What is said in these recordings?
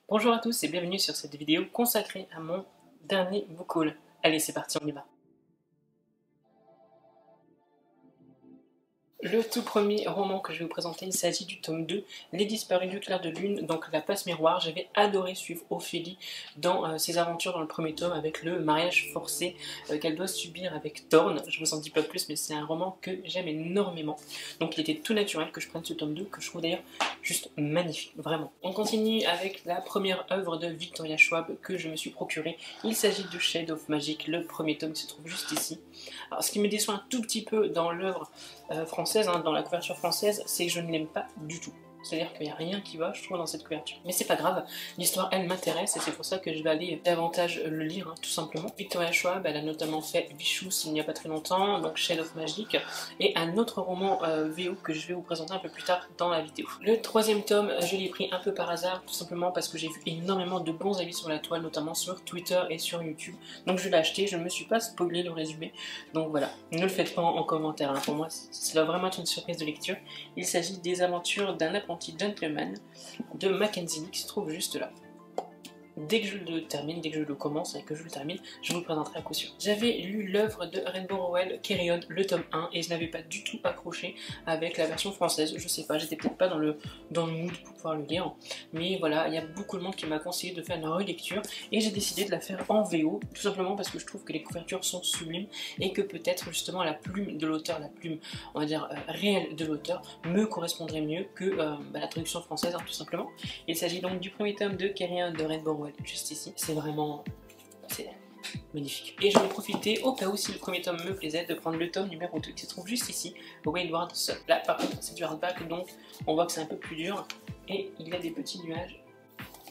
Bonjour à tous et bienvenue sur cette vidéo consacrée à mon dernier book haul. Allez, c'est parti, on y va. Le tout premier roman que je vais vous présenter, il s'agit du tome 2, Les Disparus du clair de lune, donc la passe miroir. J'avais adoré suivre Ophélie dans ses aventures dans le premier tome avec le mariage forcé qu'elle doit subir avec Thorn. Je vous en dis pas plus, mais c'est un roman que j'aime énormément. Donc il était tout naturel que je prenne ce tome 2, que je trouve d'ailleurs juste magnifique, vraiment. On continue avec la première œuvre de Victoria Schwab que je me suis procurée. Il s'agit de Shade of Magic, le premier tome qui se trouve juste ici. Alors ce qui me déçoit un tout petit peu dans l'œuvre française, dans la couverture française, c'est que je ne l'aime pas du tout. C'est-à-dire qu'il n'y a rien qui va, je trouve, dans cette couverture. Mais c'est pas grave, l'histoire, elle, m'intéresse et c'est pour ça que je vais aller davantage le lire, tout simplement. Victoria Schwab, elle a notamment fait Bichous il n'y a pas très longtemps, donc Shade of Magic, et un autre roman VO que je vais vous présenter un peu plus tard dans la vidéo. Le troisième tome, je l'ai pris un peu par hasard, tout simplement parce que j'ai vu énormément de bons avis sur la toile, notamment sur Twitter et sur YouTube. Donc je l'ai acheté, je ne me suis pas spoilé le résumé, donc voilà. Ne le faites pas en commentaire, pour moi, ça va vraiment être une surprise de lecture. Il s'agit des aventures d'un apprenti gentleman de Mackenzie qui se trouve juste là. Dès que je le termine, dès que je le commence et que je le termine, je vous le présenterai à coup sûr. J'avais lu l'œuvre de Rainbow Rowell, Carry On, le tome 1, et je n'avais pas du tout accroché avec la version française. Je sais pas, j'étais peut-être pas dans le mood pour pouvoir le lire. Mais voilà, il y a beaucoup de monde qui m'a conseillé de faire une relecture, et j'ai décidé de la faire en VO, tout simplement parce que je trouve que les couvertures sont sublimes, et que peut-être justement la plume de l'auteur, la plume, on va dire, réelle de l'auteur, me correspondrait mieux que la traduction française, tout simplement. Il s'agit donc du premier tome de Carry On de Rainbow Rowell. Juste ici, c'est vraiment magnifique. Et je vais profiter, au cas où si le premier tome me plaisait, de prendre le tome numéro 2 qui se trouve juste ici, Wayward Son. Là par contre c'est du hardback, donc on voit que c'est un peu plus dur et il y a des petits nuages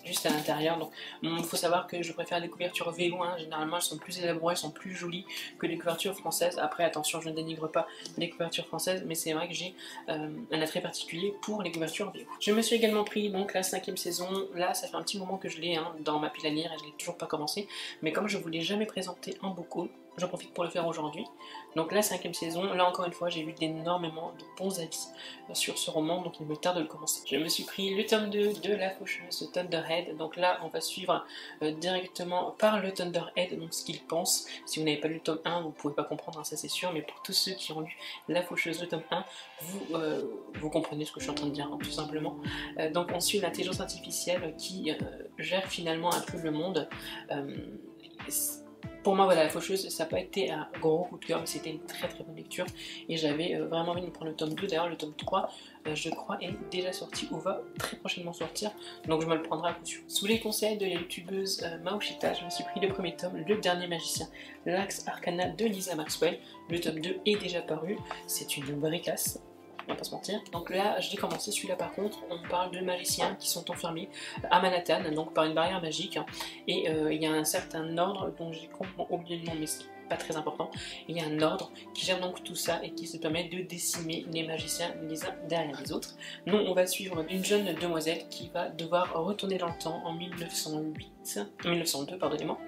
juste à l'intérieur. Donc il faut savoir que je préfère les couvertures VO, généralement elles sont plus élaborées, elles sont plus jolies que les couvertures françaises. Après attention, je ne dénigre pas les couvertures françaises, mais c'est vrai que j'ai un attrait particulier pour les couvertures VO. Je me suis également pris donc la 5e saison. Là ça fait un petit moment que je l'ai dans ma pile à lire et je l'ai toujours pas commencé, mais comme je vous l'ai jamais présenté en book haul, j'en profite pour le faire aujourd'hui. Donc la 5e saison, là encore une fois, j'ai vu énormément de bons avis sur ce roman, donc il me tarde de le commencer. Je me suis pris le tome 2 de La Faucheuse de Thunderhead, donc là on va suivre directement par le Thunderhead, donc ce qu'il pense. Si vous n'avez pas lu le tome 1, vous ne pouvez pas comprendre, ça c'est sûr, mais pour tous ceux qui ont lu La Faucheuse de tome 1, vous comprenez ce que je suis en train de dire, tout simplement. Donc on suit l'intelligence artificielle qui gère finalement un peu le monde. Pour moi, voilà, La Faucheuse, ça n'a pas été un gros coup de cœur, mais c'était une très très bonne lecture. Et j'avais vraiment envie de me prendre le tome 2. D'ailleurs, le tome 3, je crois, est déjà sorti ou va très prochainement sortir. Donc je me le prendrai à coup sûr. Sous les conseils de la youtubeuse Maoshita, je me suis pris le premier tome, Le Dernier Magicien, l'Axe Arcana de Lisa Maxwell. Le tome 2 est déjà paru. C'est une bricasse, on va pas se mentir. Donc là, je l'ai commencé, celui-là par contre, on parle de magiciens qui sont enfermés à Manhattan, donc par une barrière magique, et il y a un certain ordre dont j'ai complètement oublié le nom, mais c'est pas très important. Il y a un ordre qui gère donc tout ça et qui se permet de décimer les magiciens les uns derrière les autres. Nous, on va suivre une jeune demoiselle qui va devoir retourner dans le temps en 1902, pardonnez-moi,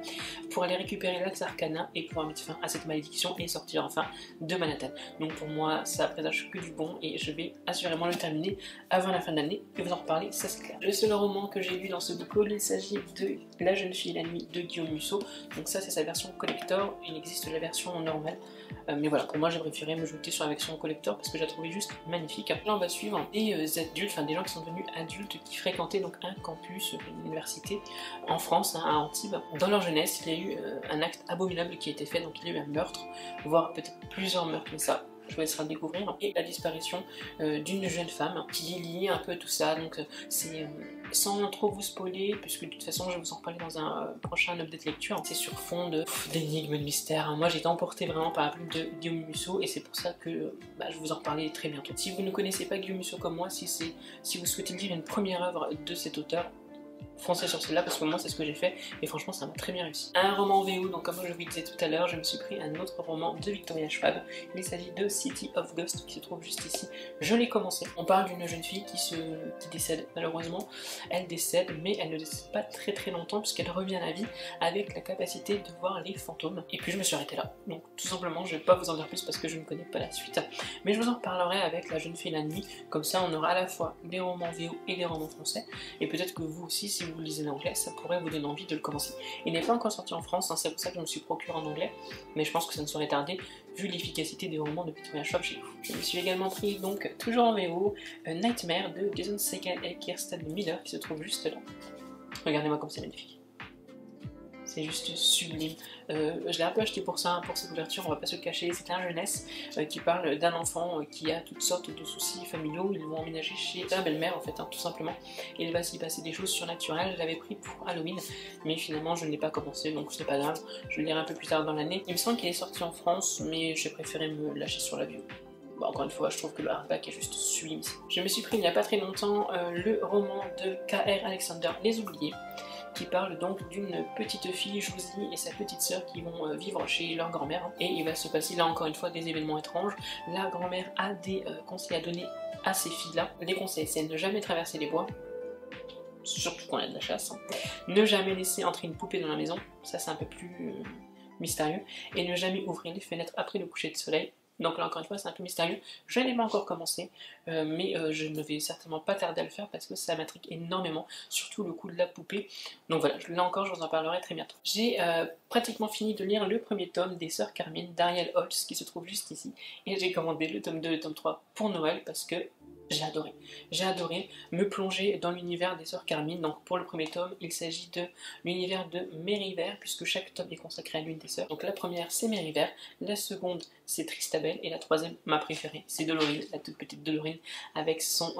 pour aller récupérer l'Axe Arcana et pouvoir mettre fin à cette malédiction et sortir enfin de Manhattan. Donc pour moi, ça présage que du bon et je vais assurément le terminer avant la fin de l'année et vous en reparler, ça c'est clair. Le seul roman que j'ai lu dans ce book haul, il s'agit de La jeune fille et la nuit de Guillaume Musso. Donc ça c'est sa version collector, il existe la version normale. Mais voilà, pour moi j'ai préféré me jeter sur la version collector parce que je la trouvais juste magnifique. Là on va suivre des adultes, enfin des gens qui sont devenus adultes, qui fréquentaient donc un campus, une université en France, à Antibes. Dans leur jeunesse, il y a eu un acte abominable qui a été fait, donc il y a eu un meurtre, voire peut-être plusieurs meurtres, mais ça je vous laisserai le découvrir, et la disparition d'une jeune femme qui est liée un peu à tout ça. Donc c'est sans trop vous spoiler, puisque de toute façon je vais vous en reparler dans un prochain update lecture. C'est sur fond d'énigmes, de mystères. Moi j'ai été emporté vraiment par la plume de Guillaume Musso et c'est pour ça que je vais vous en reparler très bientôt. Si vous ne connaissez pas Guillaume Musso comme moi, si vous souhaitez lire une première œuvre de cet auteur, foncez sur celle-là parce que moi c'est ce que j'ai fait et franchement ça m'a très bien réussi. Un roman VO, donc comme je vous disais tout à l'heure, je me suis pris un autre roman de Victoria Schwab. Il s'agit de City of Ghost qui se trouve juste ici. Je l'ai commencé. On parle d'une jeune fille qui décède malheureusement. Elle décède mais elle ne décède pas très très longtemps puisqu'elle revient à la vie avec la capacité de voir les fantômes. Et puis je me suis arrêtée là. Donc tout simplement je vais pas vous en dire plus parce que je ne connais pas la suite. Mais je vous en reparlerai avec La jeune fille la nuit. Comme ça on aura à la fois des romans VO et des romans français. Et peut-être que vous aussi, si vous lisez l'anglais, ça pourrait vous donner envie de le commencer. Il n'est pas encore sorti en France, hein, c'est pour ça que je me suis procuré en anglais, mais je pense que ça ne saurait tarder vu l'efficacité des romans de Victoria Schwab chez vous. Je me suis également pris, donc, toujours en VO, Nightmare de Jason Segel et Kirsten Miller qui se trouve juste là. Regardez-moi comme c'est magnifique. C'est juste sublime. Je l'ai un peu acheté pour ça, pour cette ouverture, on va pas se le cacher. C'est un jeunesse qui parle d'un enfant qui a toutes sortes de soucis familiaux. Ils vont emménager chez la belle-mère en fait, hein, tout simplement. Et il va s'y passer des choses surnaturelles. Je l'avais pris pour Halloween, mais finalement je ne l'ai pas commencé, donc c'est pas grave. Je le lirai un peu plus tard dans l'année. Il me semble qu'il est sorti en France, mais j'ai préféré me lâcher sur la vue. Bon, encore une fois, je trouve que le hardback est juste sublime. Je me suis pris il n'y a pas très longtemps le roman de K.R. Alexander, Les Oubliés, qui parle donc d'une petite fille, Josie, et sa petite sœur qui vont vivre chez leur grand-mère. Et il va se passer là encore une fois des événements étranges. La grand-mère a des conseils à donner à ces filles-là. Les conseils, c'est ne jamais traverser les bois, surtout quand il y a de la chasse. Hein. Ne jamais laisser entrer une poupée dans la maison, ça c'est un peu plus mystérieux. Et ne jamais ouvrir les fenêtres après le coucher de soleil. Donc là encore une fois c'est un peu mystérieux, je n'ai pas encore commencé, mais je ne vais certainement pas tarder à le faire parce que ça m'intrigue énormément, surtout le coup de la poupée. Donc voilà, là encore je vous en parlerai très bientôt. J'ai pratiquement fini de lire le premier tome des Sœurs Carmine d'Ariel Holtz qui se trouve juste ici, et j'ai commandé le tome 2 et le tome 3 pour Noël parce que j'ai adoré me plonger dans l'univers des Sœurs Carmine. Donc pour le premier tome, il s'agit de l'univers de Mériver, puisque chaque tome est consacré à l'une des sœurs. Donc la première c'est Mériver, la seconde c'est Tristabel, et la troisième, ma préférée, c'est Dolorine, la toute petite Dolorine, avec son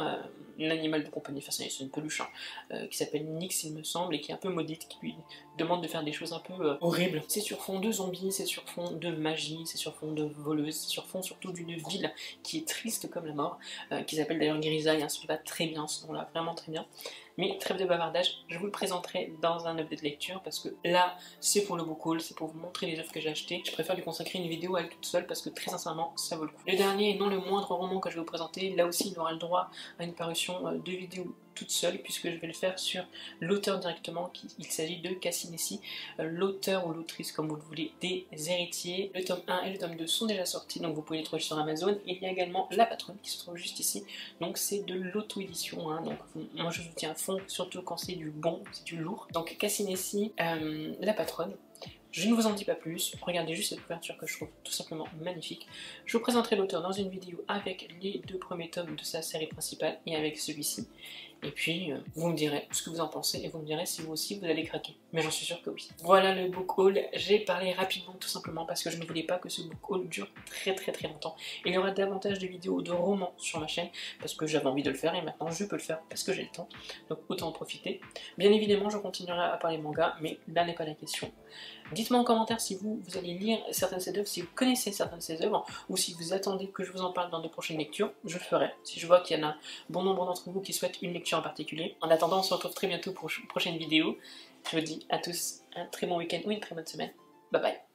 animal de compagnie, enfin c'est une peluche, hein, qui s'appelle Nyx il me semble, et qui est un peu maudite, qui lui demande de faire des choses un peu horribles. C'est sur fond de zombies, c'est sur fond de magie, c'est sur fond de voleuse, c'est sur fond surtout d'une ville qui est triste comme la mort, qui s'appelle d'ailleurs Grisaille, hein, celui-là très bien, ce nom-là, vraiment très bien. Mais trêve de bavardage, je vous le présenterai dans un update de lecture parce que là, c'est pour le book haul, c'est pour vous montrer les œuvres que j'ai achetées. Je préfère lui consacrer une vidéo à elle toute seule parce que très sincèrement, ça vaut le coup. Le dernier et non le moindre roman que je vais vous présenter, là aussi il aura le droit à une parution de vidéo toute seule puisque je vais le faire sur l'auteur directement. Il s'agit de Cassinessi, l'auteur ou l'autrice comme vous le voulez des Héritiers. Le tome 1 et le tome 2 sont déjà sortis, donc vous pouvez les trouver sur Amazon. Il y a également La Patronne qui se trouve juste ici, donc c'est de l'auto-édition, hein. Donc moi je soutiens à fond, surtout quand c'est du bon, c'est du lourd. Donc Cassinessi, La Patronne. Je ne vous en dis pas plus, regardez juste cette couverture que je trouve tout simplement magnifique. Je vous présenterai l'auteur dans une vidéo avec les 2 premiers tomes de sa série principale et avec celui-ci. Et puis, vous me direz ce que vous en pensez et vous me direz si vous aussi vous allez craquer. Mais j'en suis sûre que oui. Voilà le book haul. J'ai parlé rapidement tout simplement parce que je ne voulais pas que ce book haul dure très longtemps. Il y aura davantage de vidéos de romans sur ma chaîne parce que j'avais envie de le faire et maintenant je peux le faire parce que j'ai le temps. Donc autant en profiter. Bien évidemment, je continuerai à parler manga, mais là n'est pas la question. Dites-moi en commentaire si vous allez lire certaines de ces œuvres, si vous connaissez certaines de ces œuvres, ou si vous attendez que je vous en parle dans de prochaines lectures, je le ferai. Si je vois qu'il y en a bon nombre d'entre vous qui souhaitent une lecture en particulier. En attendant, on se retrouve très bientôt pour une prochaine vidéo. Je vous dis à tous un très bon week-end ou une très bonne semaine. Bye bye.